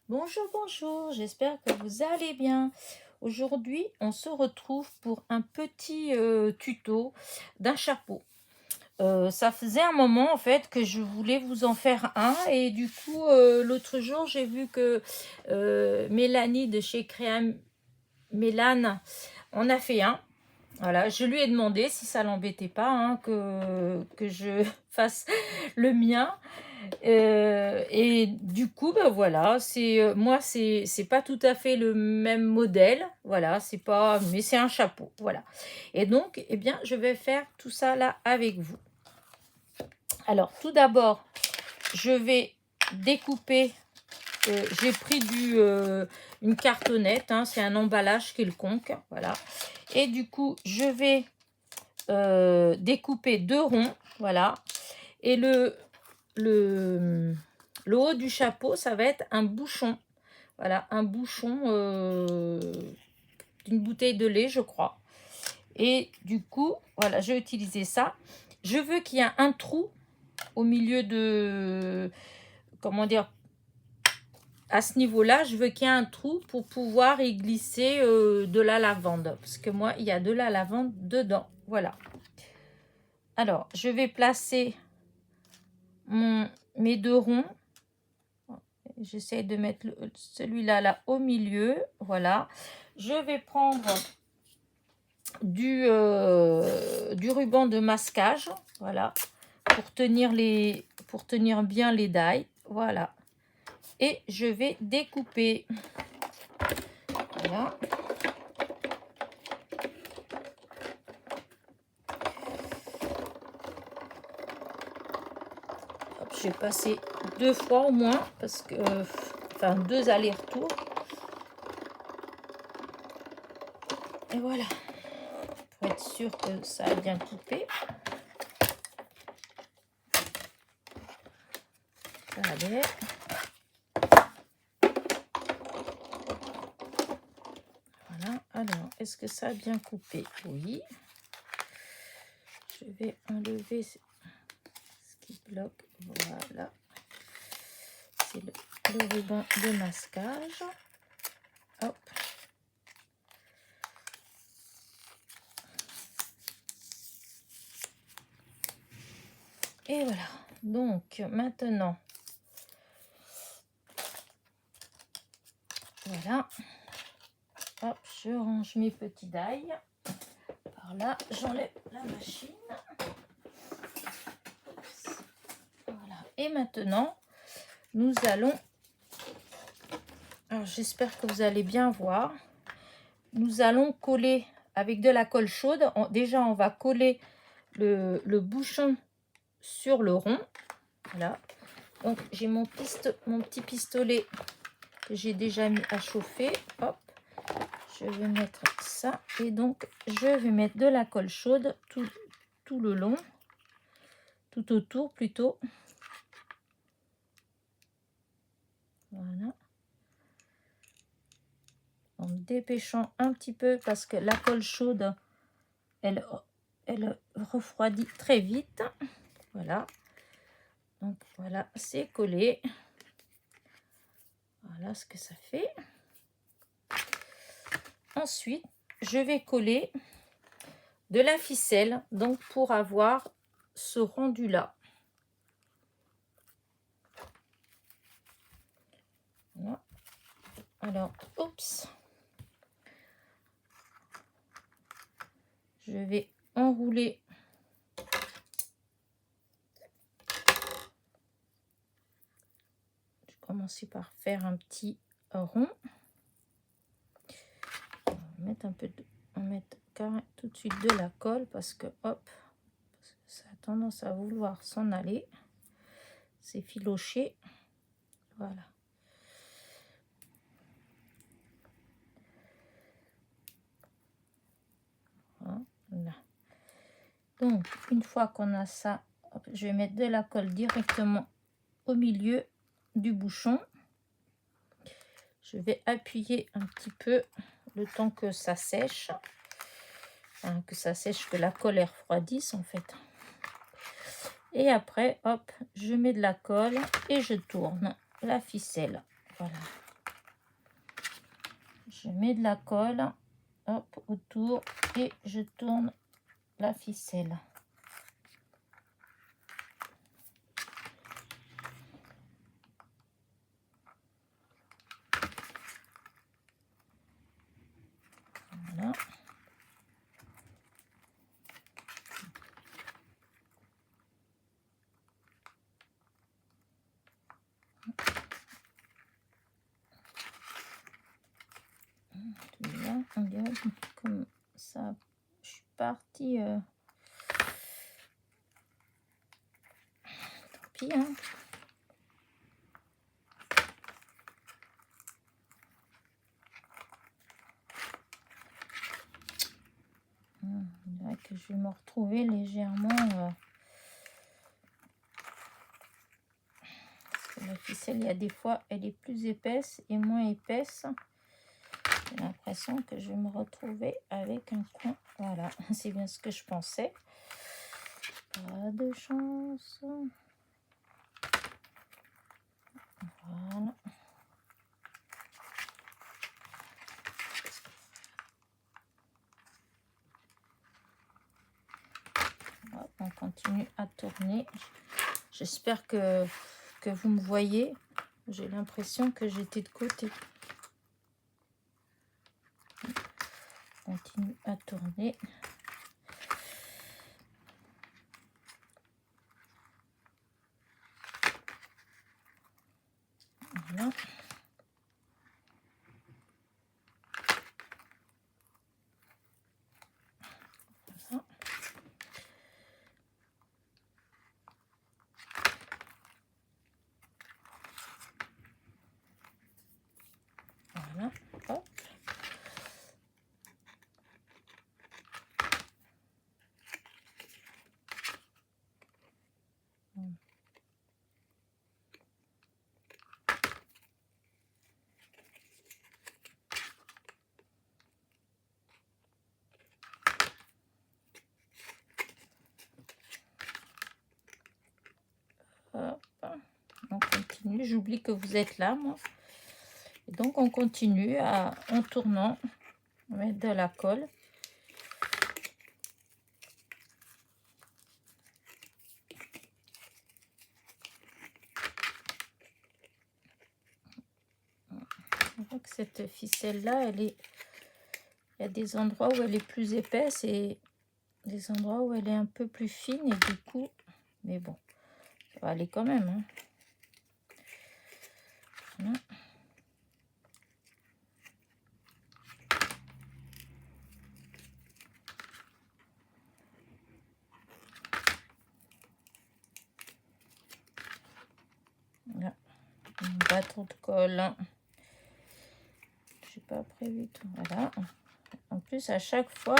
Bonjour, bonjour, j'espère que vous allez bien. Aujourd'hui, on se retrouve pour un petit tuto d'un chapeau. Ça faisait un moment en fait que je voulais vous en faire un et du coup l'autre jour j'ai vu que Mélanie de chez Créa Mélane en a fait un. Voilà, je lui ai demandé si ça l'embêtait pas hein, que je fasse le mien. Et du coup, ben voilà, moi, c'est pas tout à fait le même modèle, voilà, c'est pas, mais c'est un chapeau, voilà. Et donc, eh bien, je vais faire tout ça là avec vous. Alors, tout d'abord, je vais découper. J'ai pris une cartonnette, hein, c'est un emballage quelconque, voilà. Et du coup, je vais découper 2 ronds, voilà. Et le haut du chapeau, ça va être un bouchon. Voilà, un bouchon d'une bouteille de lait, je crois. Et du coup, voilà, je vais utiliser ça. Je veux qu'il y ait un trou au milieu de... Comment dire? À ce niveau-là, je veux qu'il y ait un trou pour pouvoir y glisser de la lavande. Parce que moi, il y a de la lavande dedans. Voilà. Alors, je vais placer mes 2 ronds. J'essaie de mettre celui-là là au milieu. Voilà. Je vais prendre du ruban de masquage. Voilà. Pour tenir bien les dailles. Voilà. Et je vais découper. Voilà. J'ai passé 2 fois au moins parce que enfin 2 allers-retours. Et voilà. Pour être sûr que ça a bien coupé. Allez. Voilà. Alors, est-ce que ça a bien coupé? Oui. Je vais enlever ce qui bloque. Voilà. C'est le ruban de masquage. Hop. Et voilà. Donc, maintenant, voilà. Hop, je range mes petits dailles. Par là, j'enlève la machine. Voilà. Et maintenant, nous allons... Alors, j'espère que vous allez bien voir. Nous allons coller avec de la colle chaude. Déjà, on va coller le bouchon sur le rond. Voilà. Donc, j'ai mon petit pistolet que j'ai déjà mis à chauffer. Hop. Je vais mettre ça. Et donc, je vais mettre de la colle chaude tout le long. Tout autour, plutôt. Voilà. En dépêchant un petit peu parce que la colle chaude, elle refroidit très vite. Voilà. Donc, voilà, c'est collé. Voilà ce que ça fait. Ensuite, je vais coller de la ficelle, donc pour avoir ce rendu là. Voilà. Alors, oups. Je vais enrouler. Je vais commencer par faire un petit rond. On va mettre un peu tout de suite de la colle parce que hop, ça a tendance à vouloir s'en aller. C'est filoché. Voilà. Voilà. Donc, une fois qu'on a ça, hop, je vais mettre de la colle directement au milieu du bouchon. Je vais appuyer un petit peu le temps que ça sèche. Enfin, que la colle refroidisse en fait. Et après, hop, je mets de la colle et je tourne la ficelle. Voilà. Je mets de la colle, hop, autour et je tourne la ficelle. Voilà. Là, on dirait comme ça. Je suis partie. Tant pis, hein. On dirait que je vais me retrouver légèrement. Parce que la ficelle, il y a des fois, elle est plus épaisse et moins épaisse. J'ai l'impression que je vais me retrouver avec un coin. Voilà, c'est bien ce que je pensais. Pas de chance. Voilà. Hop, on continue à tourner. J'espère que vous me voyez. J'ai l'impression que j'étais de côté. On continue à tourner. Voilà. Voilà. Voilà. Hop. Hop. On continue. J'oublie que vous êtes là, moi. Et donc, on continue en tournant. On va mettre de la colle. On voit que cette ficelle-là, il y a des endroits où elle est plus épaisse et des endroits où elle est un peu plus fine. Et du coup, mais bon, ça va aller quand même. Hein. Voilà. Voilà. Pas trop de colle. Hein. J'ai pas prévu tout. Voilà. En plus, à chaque fois,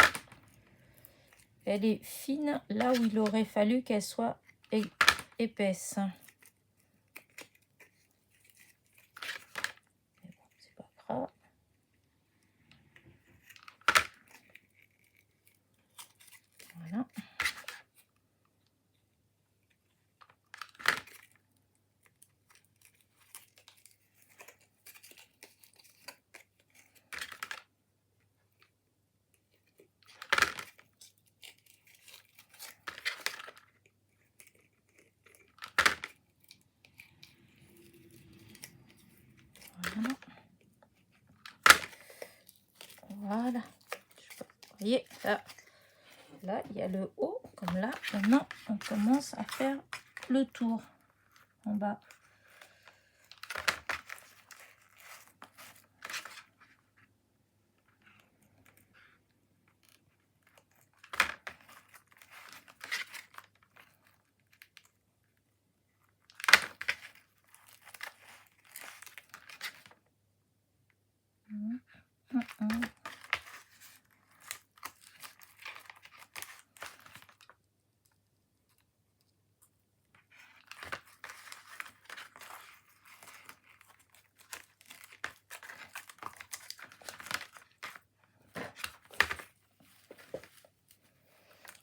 elle est fine là où il aurait fallu qu'elle soit épaisse. Mais bon, c'est pas grave. Voilà. Voilà. Voilà. Vous voyez, là, il y a le haut, comme là. Maintenant, on commence à faire le tour en bas.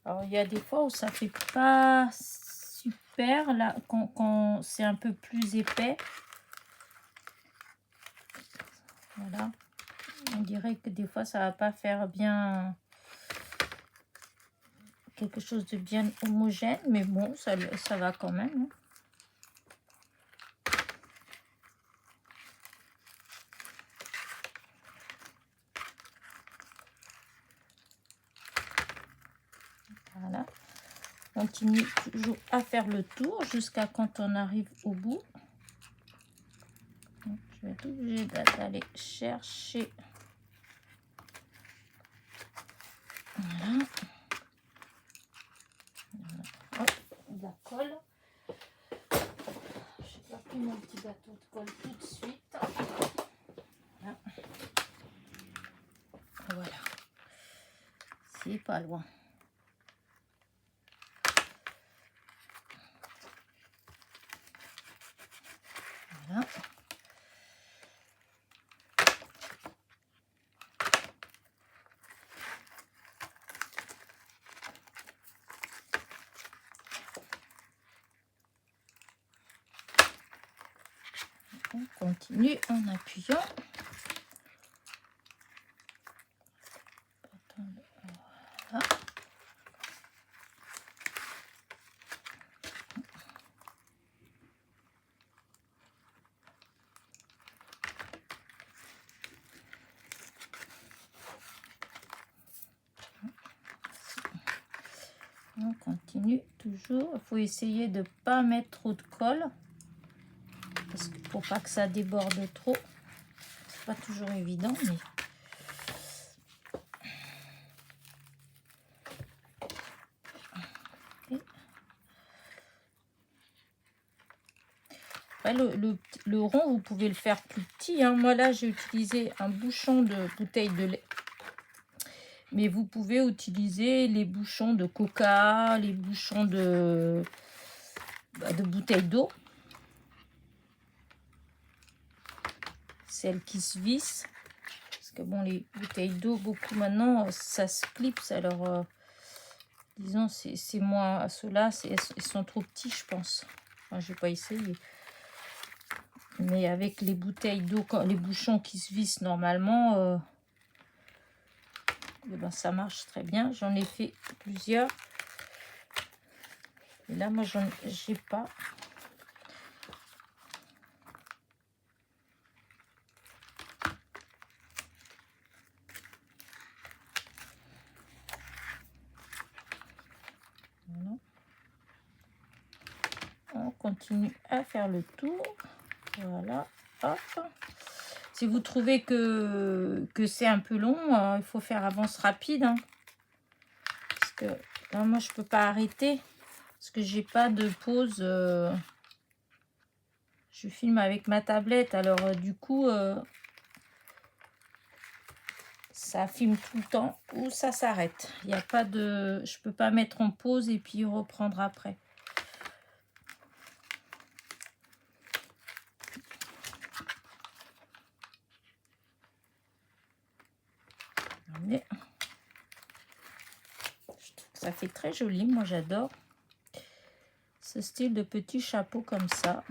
Alors, il y a des fois où ça fait pas super, là, quand c'est un peu plus épais. Voilà. On dirait que des fois, ça va pas faire bien quelque chose de bien homogène, mais bon, ça va quand même. Hein. Voilà. On continue toujours à faire le tour jusqu'à quand on arrive au bout. Donc, je vais être obligée d'aller chercher. Voilà. Hop, de la colle. Je n'ai pas pris mon petit bâton de colle tout de suite. Voilà. Voilà. C'est pas loin. Voilà. On continue en appuyant. Voilà. On continue toujours. Il faut essayer de ne pas mettre trop de colle. Parce que pour pas que ça déborde trop. C'est pas toujours évident, mais... Après, le rond, vous pouvez le faire plus petit. Hein. Moi, là, j'ai utilisé un bouchon de bouteille de lait. Mais vous pouvez utiliser les bouchons de coca, les bouchons de bouteille d'eau. Celles qui se vissent. Parce que bon, les bouteilles d'eau, beaucoup maintenant, ça se clipse. Alors, disons, c'est moins... Ceux-là, ils sont trop petits, je pense. Enfin, je n'ai pas essayé. Mais avec les bouteilles d'eau, les bouchons qui se vissent normalement, et ben, ça marche très bien. J'en ai fait plusieurs. Et là, moi, j'ai pas. Voilà. On continue à faire le tour. Voilà. Hop. Si vous trouvez que c'est un peu long, il faut faire avance rapide. Hein. Parce que là, moi, je peux pas arrêter. Parce que j'ai pas de pause. Je filme avec ma tablette. Alors, du coup, ça filme tout le temps ou ça s'arrête. Il n'y a pas de... Je peux pas mettre en pause et puis reprendre après. Mais je trouve que ça fait très joli. Moi, j'adore ce style de petit chapeau comme ça.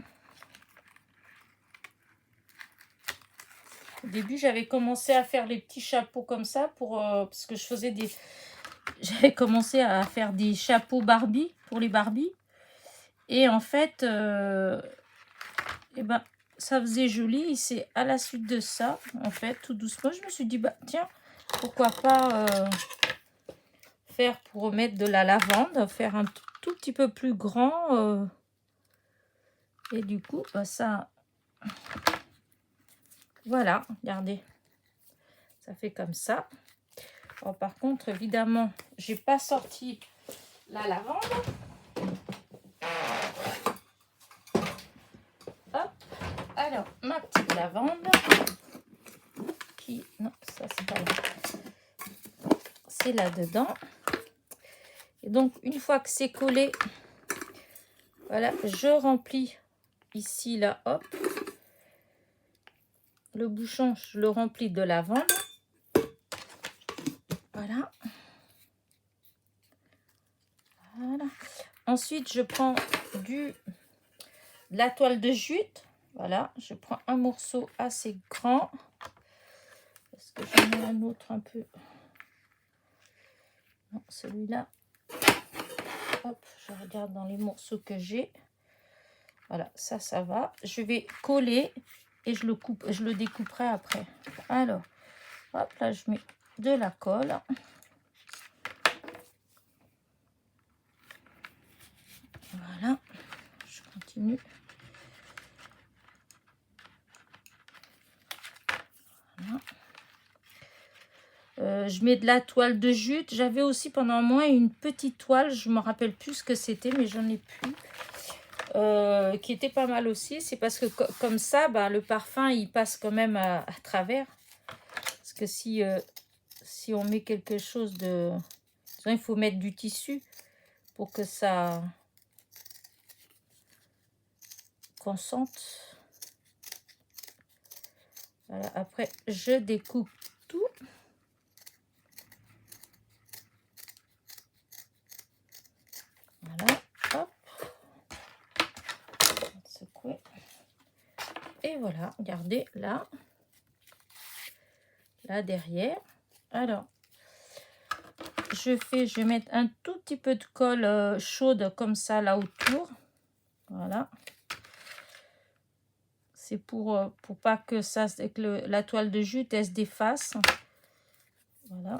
Au début, j'avais commencé à faire les petits chapeaux comme ça parce que je faisais des... J'avais commencé à faire des chapeaux Barbie pour les Barbie. Et en fait, ben, ça faisait joli. Et c'est à la suite de ça, en fait, tout doucement, je me suis dit, bah tiens, pourquoi pas faire pour mettre de la lavande, faire un tout petit peu plus grand. Et du coup, bah, ça... Voilà, regardez. Ça fait comme ça. Alors, par contre, évidemment, j'ai pas sorti la lavande. Hop. Alors, ma petite lavande. Qui... Non, ça c'est pas là. C'est là-dedans. Et donc, une fois que c'est collé, voilà, je remplis ici, là, hop. Le bouchon, je le remplis de lavande. Voilà. Voilà. Ensuite, je prends de la toile de jute. Voilà, je prends un morceau assez grand. Parce que j'en ai un autre un peu. Non, celui-là. Hop, je regarde dans les morceaux que j'ai. Voilà, ça va. Je vais coller et je le découperai après. Alors, hop, là, je mets de la colle. Voilà, je continue. Voilà. Je mets de la toile de jute. J'avais aussi pendant un mois une petite toile, je ne me rappelle plus ce que c'était, mais j'en ai plus. Qui était pas mal aussi. C'est parce que comme ça, bah, le parfum, il passe quand même à travers. Parce que si on met quelque chose de... Il faut mettre du tissu pour que ça consente. Voilà. Après, je découpe tout. Voilà, hop. Secouer. Et voilà, regardez là. Là derrière. Alors, je vais mettre un tout petit peu de colle chaude comme ça là autour. Voilà. C'est pour pas que ça, que la toile de jute elle se défasse. Voilà.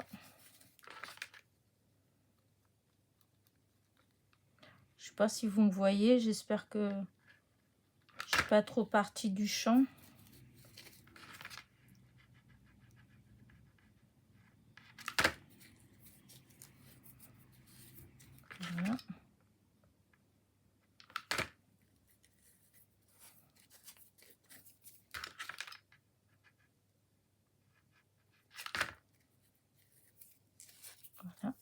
Je sais pas si vous me voyez. J'espère que je suis pas trop partie du champ. Voilà. Voilà.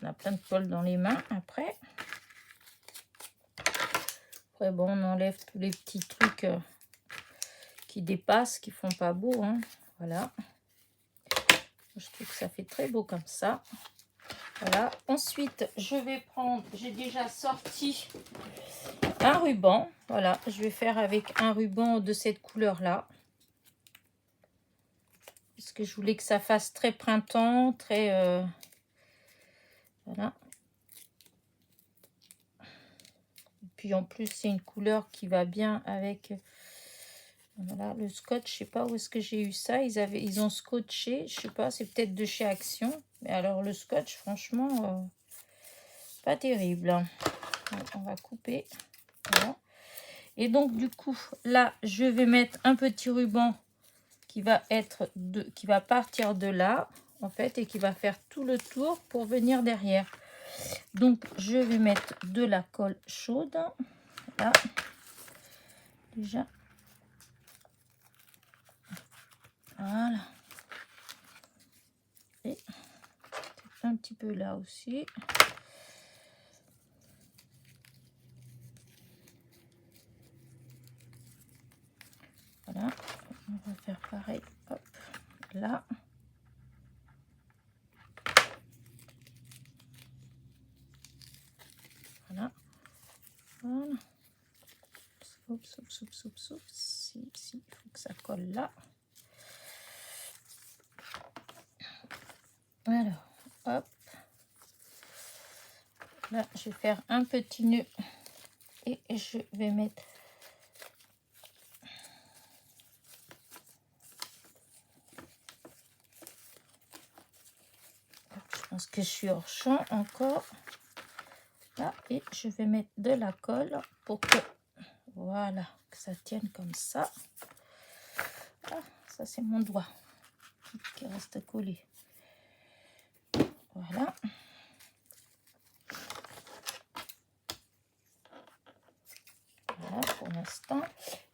On a plein de colle dans les mains après. Après, bon, on enlève tous les petits trucs qui dépassent, qui font pas beau. Hein. Voilà. Je trouve que ça fait très beau comme ça. Voilà. Ensuite, je vais prendre... J'ai déjà sorti un ruban. Voilà. Je vais faire avec un ruban de cette couleur-là. Parce que je voulais que ça fasse très printemps, très... Voilà. Et puis en plus, c'est une couleur qui va bien avec... Voilà, le scotch, je sais pas où est-ce que j'ai eu ça. Ils ont scotché, je sais pas, c'est peut-être de chez Action. Mais alors le scotch, franchement, pas terrible. Donc, on va couper. Voilà. Et donc du coup, là, je vais mettre un petit ruban qui va partir de là, en fait, et qui va faire tout le tour pour venir derrière. Donc je vais mettre de la colle chaude. Là, déjà. Voilà. Et un petit peu là aussi. Voilà. On va faire pareil. Hop. Là. Voilà. Voilà. Oups, oups, oups, oups, oups. Si, il faut que ça colle là. Alors, hop. Là, je vais faire un petit nœud et je vais mettre... Je pense que je suis hors champ encore. Là, et je vais mettre de la colle pour que... Voilà, que ça tienne comme ça. Ah, ça, c'est mon doigt qui reste collé. Voilà. Voilà pour l'instant.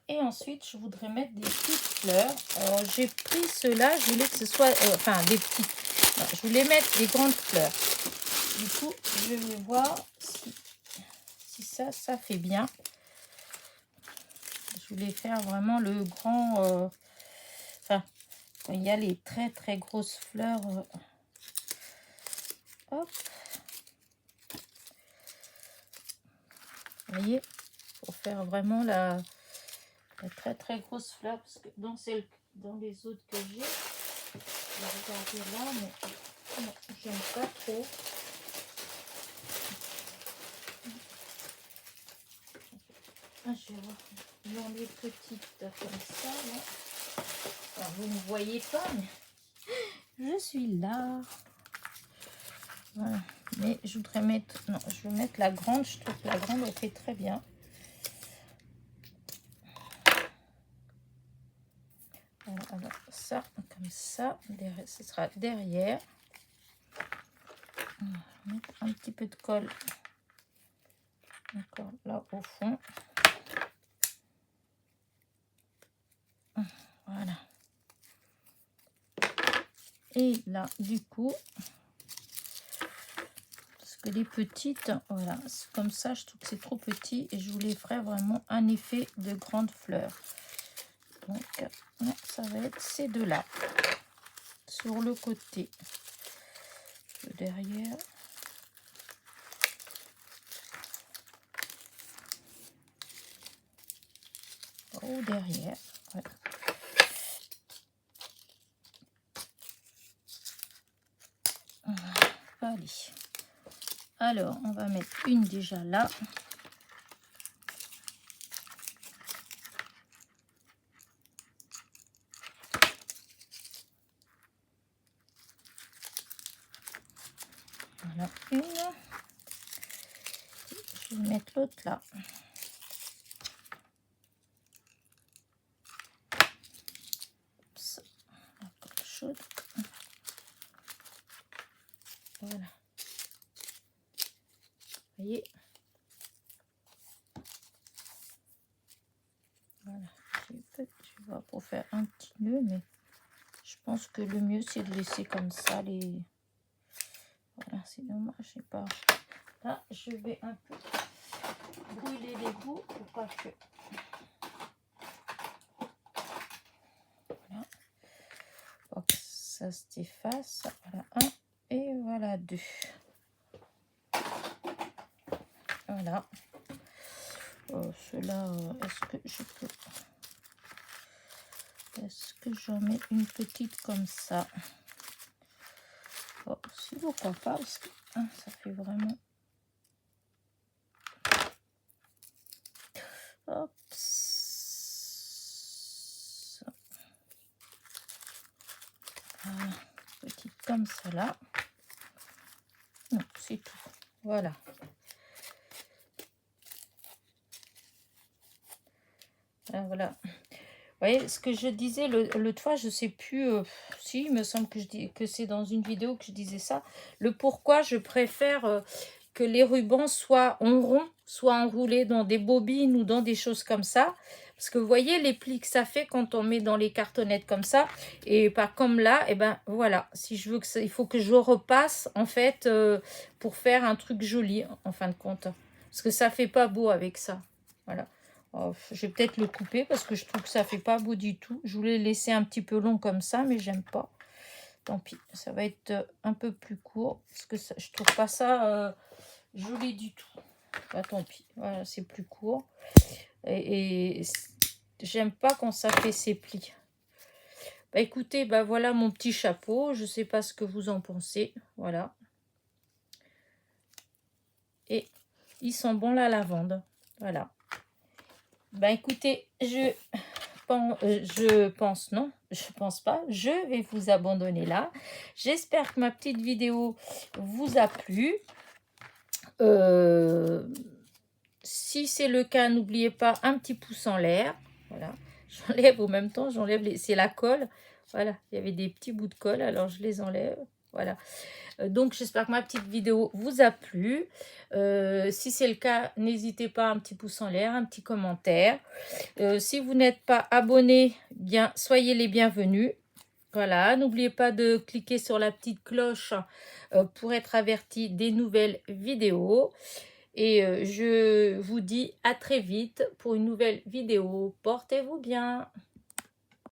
Et ensuite, je voudrais mettre des petites fleurs. Alors, j'ai pris ceux-là. Je voulais que ce soit... enfin, des petites... Non, je voulais mettre des grandes fleurs. Du coup, je vais voir si ça fait bien. Je voulais faire vraiment le grand... enfin, quand il y a les très très grosses fleurs. Hop. Vous voyez, pour faire vraiment la très très grosse fleur, parce que dans les autres que j'ai, je vais regarder là, mais non, j'aime pas trop. Je vais voir dans les petites comme ça là. Alors, vous ne voyez pas, mais je suis là. Voilà. Mais je voudrais mettre, non, je vais mettre la grande. Je trouve que la grande elle fait très bien. Voilà, alors ça comme ça, ce sera derrière. On va mettre un petit peu de colle encore là au fond. Voilà. Et là, du coup, parce que les petites, voilà, comme ça, je trouve que c'est trop petit et je voulais faire vraiment un effet de grande fleur. Donc, là, ça va être ces deux-là sur le côté, derrière. Ou derrière. Voilà. Allez. Alors, on va mettre une déjà là. Voilà, une. Je vais mettre l'autre là. Encore chaude. Voilà. Vous voyez. Voilà. Je vais voir pour faire un petit nœud, mais je pense que le mieux c'est de laisser comme ça les. Voilà, c'est dommage, je sais pas. Là, je vais un peu brûler les bouts pour pas que. Voilà. Pour que ça s'efface. Voilà, un et voilà deux. Voilà. Ceux-là, est-ce que je peux. Est-ce que j'en mets une petite comme ça? Oh, si, pourquoi pas, parce que hein, ça fait vraiment. Hop. Voilà. Petite comme ça là. Non, c'est tout. Voilà. Voilà. Vous voyez, ce que je disais l'autre fois, je sais plus, si, il me semble que, que c'est dans une vidéo que je disais ça, le pourquoi je préfère que les rubans soient en rond, soit enroulés dans des bobines ou dans des choses comme ça. Parce que vous voyez les plis que ça fait quand on met dans les cartonnettes comme ça, et pas comme là, et ben voilà, si je veux que ça, il faut que je repasse en fait pour faire un truc joli en fin de compte. Parce que ça fait pas beau avec ça, voilà. Oh, je vais peut-être le couper parce que je trouve que ça fait pas beau du tout. Je voulais laisser un petit peu long comme ça, mais j'aime pas. Tant pis, ça va être un peu plus court parce que ça, je trouve pas ça joli du tout. Bah, tant pis, voilà, c'est plus court. Et j'aime pas quand ça fait ses plis. Bah écoutez, bah voilà mon petit chapeau. Je sais pas ce que vous en pensez. Voilà. Et il sent bon la lavande. Voilà. Bah écoutez, je pense non, je pense pas. Je vais vous abandonner là. J'espère que ma petite vidéo vous a plu. Si c'est le cas, n'oubliez pas un petit pouce en l'air. Voilà. J'enlève au même temps, c'est la colle. Voilà, il y avait des petits bouts de colle, alors je les enlève. Voilà. Donc, j'espère que ma petite vidéo vous a plu. Si c'est le cas, n'hésitez pas, un petit pouce en l'air, un petit commentaire. Si vous n'êtes pas abonné, bien, soyez les bienvenus. Voilà, n'oubliez pas de cliquer sur la petite cloche pour être averti des nouvelles vidéos. Et je vous dis à très vite pour une nouvelle vidéo. Portez-vous bien.